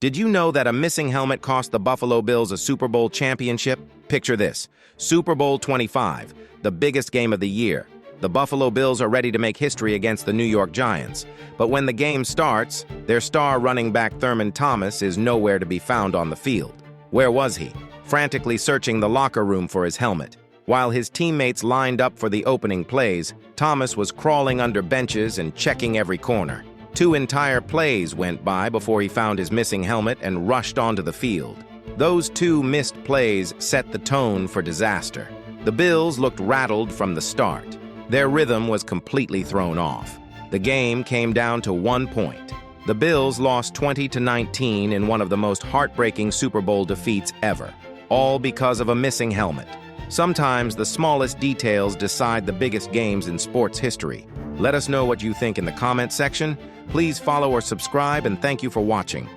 Did you know that a missing helmet cost the Buffalo Bills a Super Bowl championship? Picture this: Super Bowl 25, the biggest game of the year. The Buffalo Bills are ready to make history against the New York Giants. But when the game starts, their star running back Thurman Thomas is nowhere to be found on the field. Where was he? Frantically searching the locker room for his helmet. While his teammates lined up for the opening plays, Thomas was crawling under benches and checking every corner. 2 entire plays went by before he found his missing helmet and rushed onto the field. Those 2 missed plays set the tone for disaster. The Bills looked rattled from the start. Their rhythm was completely thrown off. The game came down to 1 point. The Bills lost 20-19 in one of the most heartbreaking Super Bowl defeats ever, all because of a missing helmet. Sometimes the smallest details decide the biggest games in sports history. Let us know what you think in the comment section. Please follow or subscribe, and thank you for watching.